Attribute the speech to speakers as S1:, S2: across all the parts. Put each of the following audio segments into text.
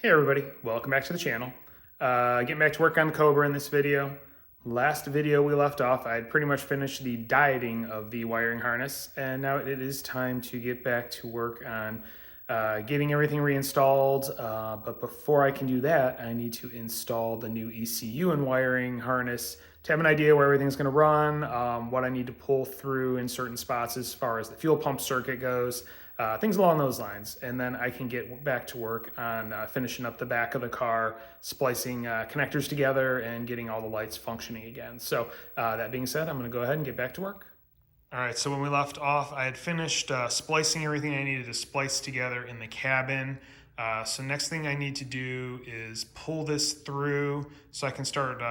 S1: Hey everybody, welcome back to the channel. Getting back to work on the Cobra in this video. Last video we left off, I had pretty much finished the dieting of the wiring harness, and now it is time to get back to work on getting everything reinstalled. But before I can do that, I need to install the new ECU and wiring harness to have an idea where everything's going to run, what I need to pull through in certain spots as far as the fuel pump circuit goes. Things along those lines, and then I can get back to work on finishing up the back of the car, splicing connectors together, and getting all the lights functioning again. So that being said, I'm going to go ahead and get back to work. All right, so when we left off, I had finished splicing everything I needed to splice together in the cabin. So next thing I need to do is pull this through so I can start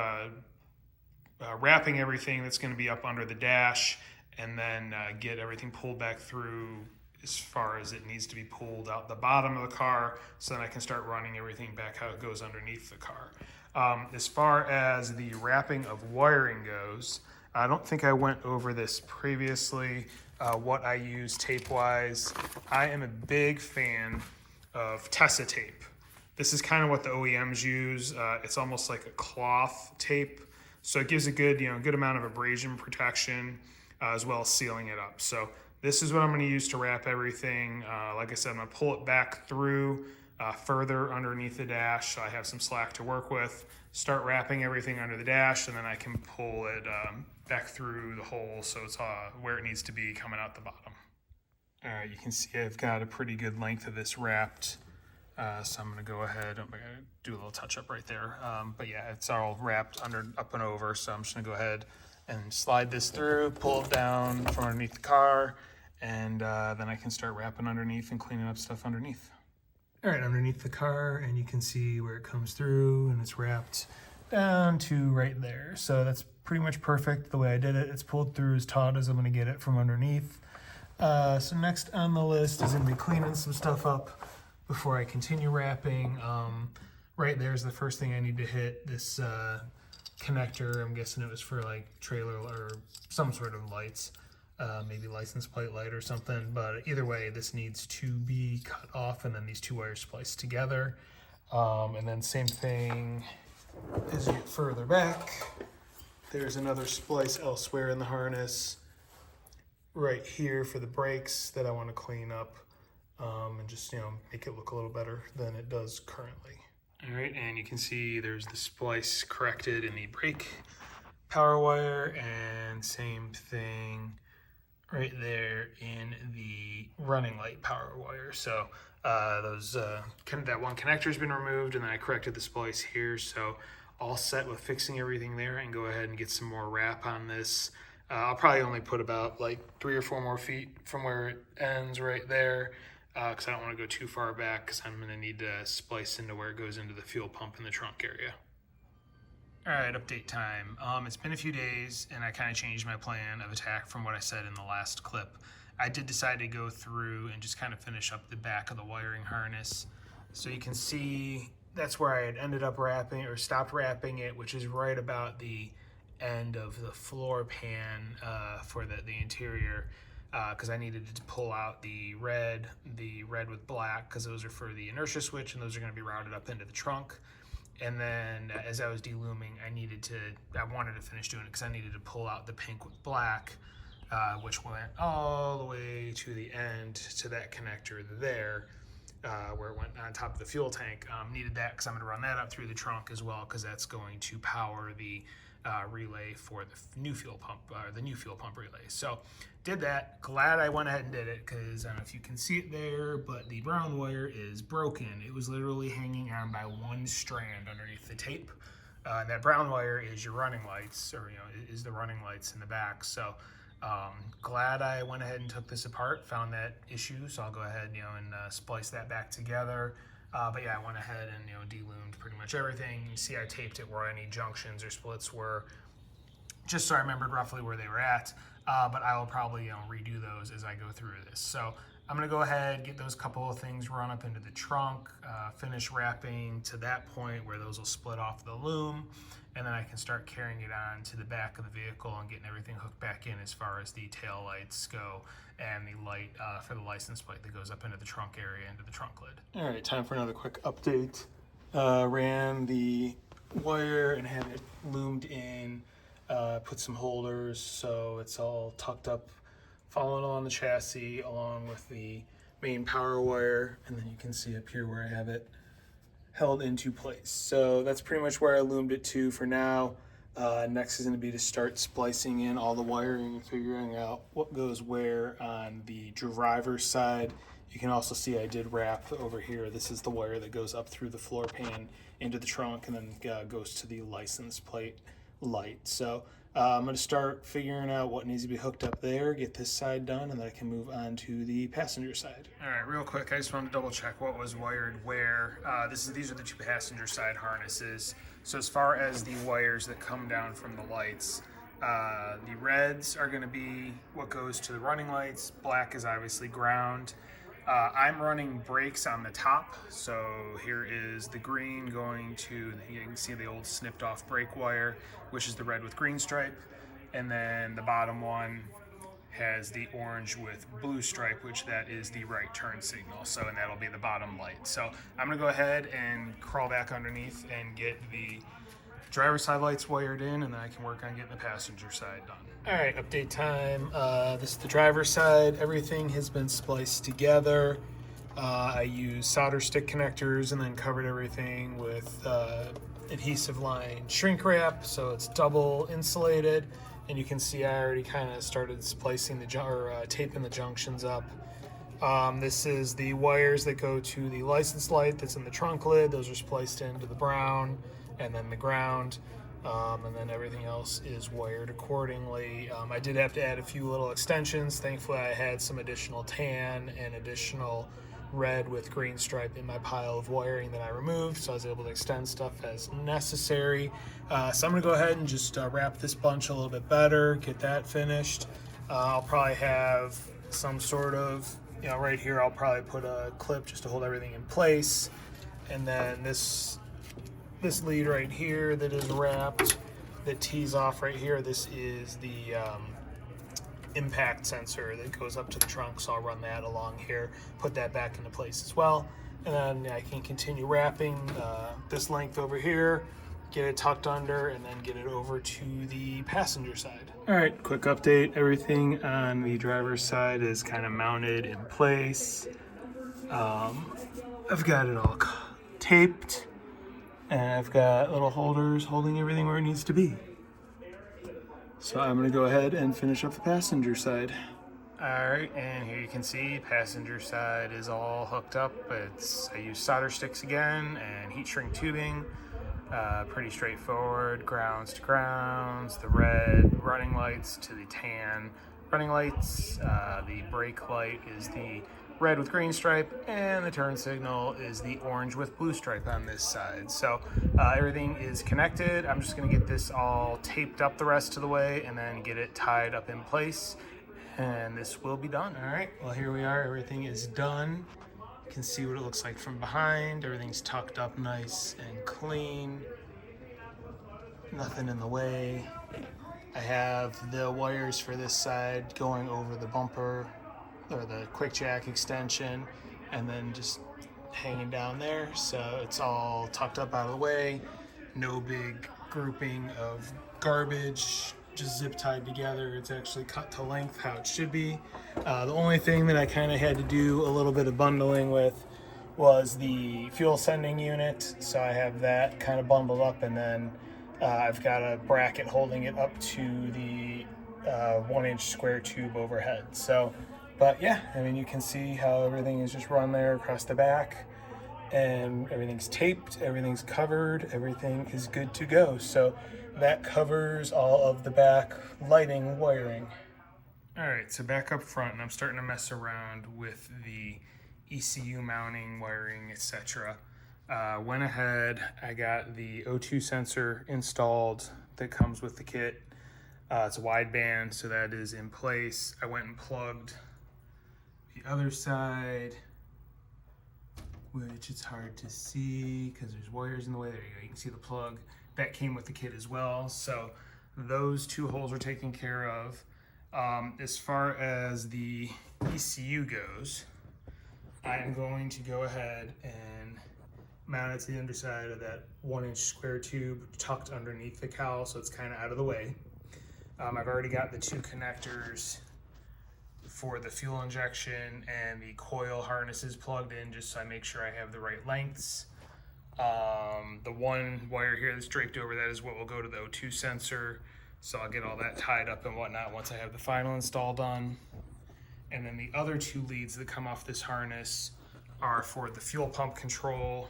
S1: wrapping everything that's going to be up under the dash, and then get everything pulled back through as far as it needs to be pulled out the bottom of the car, so then I can start running everything back how it goes underneath the car. As far as the wrapping of wiring goes, I don't think I went over this previously, what I use tape-wise. I am a big fan of Tessa tape. This is kind of what the OEMs use. It's almost like a cloth tape, so it gives a good, good amount of abrasion protection, as well as sealing it up. So this is what I'm going to use to wrap everything. Like I said, I'm going to pull it back through further underneath the dash, so I have some slack to work with. Start wrapping everything under the dash, and then I can pull it back through the hole so it's where it needs to be coming out the bottom. All right, you can see I've got a pretty good length of this wrapped. So I'm going to go ahead, I'm going to do a little touch up right there. But yeah, it's all wrapped up and over, so I'm just going to go ahead and slide this through, pull it down from underneath the car, and then I can start wrapping underneath and cleaning up stuff underneath. All right, underneath the car, and you can see where it comes through, and it's wrapped down to right there. So that's pretty much perfect the way I did it. It's pulled through as taut as I'm going to get it from underneath. So next on the list is going to be cleaning some stuff up before I continue wrapping. Right there's the first thing I need to hit, this connector. I'm guessing it was for like trailer or some sort of lights, maybe license plate light or something, but either way this needs to be cut off, and then these two wires spliced together. And then same thing as you get further back, there's another splice elsewhere in the harness right here for the brakes that I want to clean up, and just make it look a little better than it does currently. All right, and you can see there's the splice corrected in the brake power wire, and same thing right there in the running light power wire. So that one connector's been removed, and then I corrected the splice here. So all set with fixing everything there, and go ahead and get some more wrap on this. I'll probably only put about like 3 or 4 more feet from where it ends right there, because I don't want to go too far back, because I'm going to need to splice into where it goes into the fuel pump in the trunk area. All right, update time. It's been a few days, and I kind of changed my plan of attack from what I said in the last clip. I did decide to go through and just kind of finish up the back of the wiring harness. So you can see that's where I had ended up wrapping, or stopped wrapping it, which is right about the end of the floor pan for the interior, because I needed to pull out the red with black, because those are for the inertia switch, and those are going to be routed up into the trunk. And then as I was de-looming, I wanted to finish doing it because I needed to pull out the pink with black, which went all the way to the end to that connector there, where it went on top of the fuel tank. Needed that because I'm going to run that up through the trunk as well, because that's going to power the relay for the new fuel pump, relay. So did that. Glad I went ahead and did it, because I don't know if you can see it there, but the brown wire is broken. It was literally hanging on by one strand underneath the tape. And that brown wire is your running lights, or is the running lights in the back. So glad I went ahead and took this apart, found that issue. So I'll go ahead and splice that back together. But yeah, I went ahead and de-loomed pretty much everything. You see I taped it where any junctions or splits were, just so I remembered roughly where they were at. But I will probably redo those as I go through this. So I'm going to go ahead, get those couple of things run up into the trunk, finish wrapping to that point where those will split off the loom, and then I can start carrying it on to the back of the vehicle and getting everything hooked back in as far as the tail lights go, and the light for the license plate that goes up into the trunk area, into the trunk lid. All right, time for another quick update. Ran the wire and had it loomed in, put some holders so it's all tucked up, following on the chassis along with the main power wire, and then you can see up here where I have it held into place. So that's pretty much where I loomed it to for now. Next is going to be to start splicing in all the wiring and figuring out what goes where on the driver's side. You can also see I did wrap over here. This is the wire that goes up through the floor pan into the trunk and then goes to the license plate light. So I'm going to start figuring out what needs to be hooked up there, get this side done, and then I can move on to the passenger side. All right, real quick, I just wanted to double check what was wired where. These are the two passenger side harnesses. So as far as the wires that come down from the lights, the reds are going to be what goes to the running lights. Black is obviously ground. I'm running brakes on the top, so here is the green going to, you can see the old snipped off brake wire, which is the red with green stripe, and then the bottom one has the orange with blue stripe, which that is the right turn signal, so, and that'll be the bottom light. So I'm going to go ahead and crawl back underneath and get the driver's side lights wired in, and then I can work on getting the passenger side done. All right, update time. This is the driver's side. Everything has been spliced together. I used solder stick connectors and then covered everything with adhesive line shrink wrap, so it's double insulated. And you can see I already kind of started splicing taping the junctions up. This is the wires that go to the license light that's in the trunk lid. Those are spliced into the brown and then the ground, and then everything else is wired accordingly. I did have to add a few little extensions. Thankfully, I had some additional tan and additional red with green stripe in my pile of wiring that I removed, so I was able to extend stuff as necessary. So I'm going to go ahead and just wrap this bunch a little bit better, get that finished. I'll probably have some sort of, right here I'll probably put a clip just to hold everything in place, and then this lead right here that is wrapped, that tees off right here, this is the impact sensor that goes up to the trunk, so I'll run that along here, put that back into place as well, and then I can continue wrapping this length over here, get it tucked under, and then get it over to the passenger side. All right, quick update. Everything on the driver's side is kind of mounted in place. I've got it all taped, and I've got little holders holding everything where it needs to be. So I'm going to go ahead and finish up the passenger side. All right, and here you can see passenger side is all hooked up. I use solder sticks again and heat shrink tubing. Pretty straightforward, grounds to grounds, the red running lights to the tan running lights. The brake light is the red with green stripe, and the turn signal is the orange with blue stripe on this side. So everything is connected. I'm just going to get this all taped up the rest of the way and then get it tied up in place, and this will be done. All right, well, here we are. Everything is done. You can see what it looks like from behind. Everything's tucked up nice and clean. Nothing in the way. I have the wires for this side going over the bumper, or the quick jack extension, and then just hanging down there, so it's all tucked up out of the way. No big grouping of garbage, just zip tied together. It's actually cut to length how it should be. The only thing that I kind of had to do a little bit of bundling with was the fuel sending unit, so I have that kind of bundled up, and then I've got a bracket holding it up to the 1-inch square tube overhead. So, but yeah, I mean, you can see how everything is just run there across the back, and everything's taped, everything's covered, everything is good to go. So that covers all of the back lighting wiring. All right, so back up front, and I'm starting to mess around with the ECU mounting, wiring, etc. Went ahead, I got the O2 sensor installed that comes with the kit. It's a wideband, so that is in place. I went and plugged the other side, which it's hard to see because there's wires in the way. There you go, you can see the plug. That came with the kit as well, so those two holes are taken care of. As far as the ECU goes, I am going to go ahead and mounted to the underside of that 1-inch square tube tucked underneath the cowl, so it's kind of out of the way. I've already got the 2 connectors for the fuel injection and the coil harnesses plugged in, just so I make sure I have the right lengths. The one wire here that's draped over that is what will go to the O2 sensor, so I'll get all that tied up and whatnot once I have the final install done. And then the other 2 leads that come off this harness are for the fuel pump control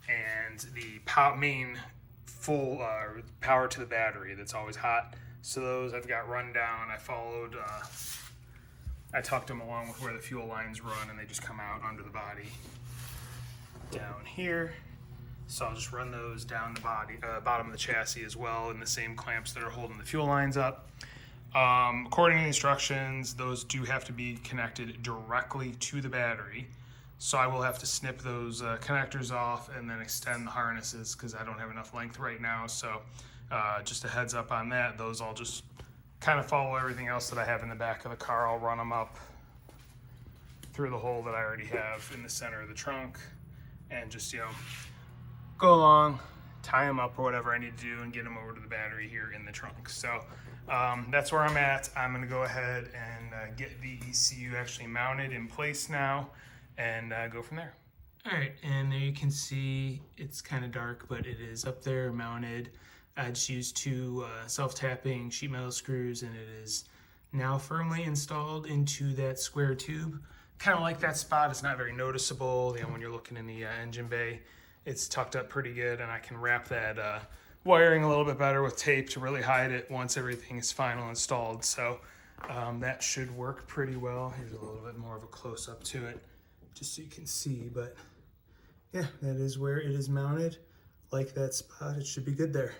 S1: and the main full power to the battery that's always hot. So those I've got run down. I tucked them along with where the fuel lines run, and they just come out under the body down here. So I'll just run those down the bottom of the chassis as well, in the same clamps that are holding the fuel lines up. According to the instructions, those do have to be connected directly to the battery. So I will have to snip those connectors off and then extend the harnesses, because I don't have enough length right now. So just a heads up on that. Those I'll just kind of follow everything else that I have in the back of the car. I'll run them up through the hole that I already have in the center of the trunk, and just, go along, tie them up or whatever I need to do, and get them over to the battery here in the trunk. So that's where I'm at. I'm going to go ahead and get the ECU actually mounted in place now, and go from there. All right, and there you can see it's kind of dark, but it is up there mounted. I just used 2 self-tapping sheet metal screws, and it is now firmly installed into that square tube. Kind of like that spot. It's not very noticeable, when you're looking in the engine bay. It's tucked up pretty good, and I can wrap that wiring a little bit better with tape to really hide it once everything is final installed. So that should work pretty well. Here's a little bit more of a close-up to it, just so you can see. But yeah, that is where it is mounted. Like that spot, it should be good there.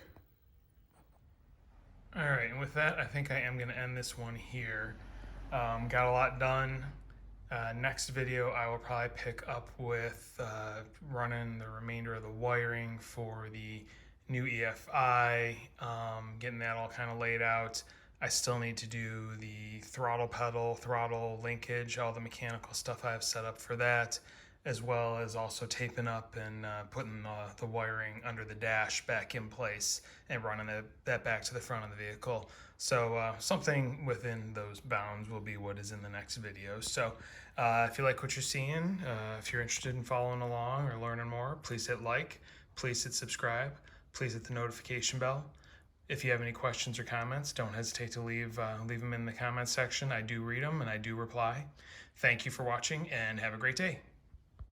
S1: All right, and with that, I think I am going to end this one here. Got a lot done. Next video, I will probably pick up with running the remainder of the wiring for the new EFI, getting that all kind of laid out. I still need to do the throttle pedal, throttle linkage, all the mechanical stuff I have set up for that, as well as also taping up and putting the wiring under the dash back in place and running that back to the front of the vehicle. So something within those bounds will be what is in the next video. So if you like what you're seeing, if you're interested in following along or learning more, please hit like, please hit subscribe, please hit the notification bell. If you have any questions or comments, don't hesitate to leave them in the comments section. I do read them and I do reply. Thank you for watching, and have a great day.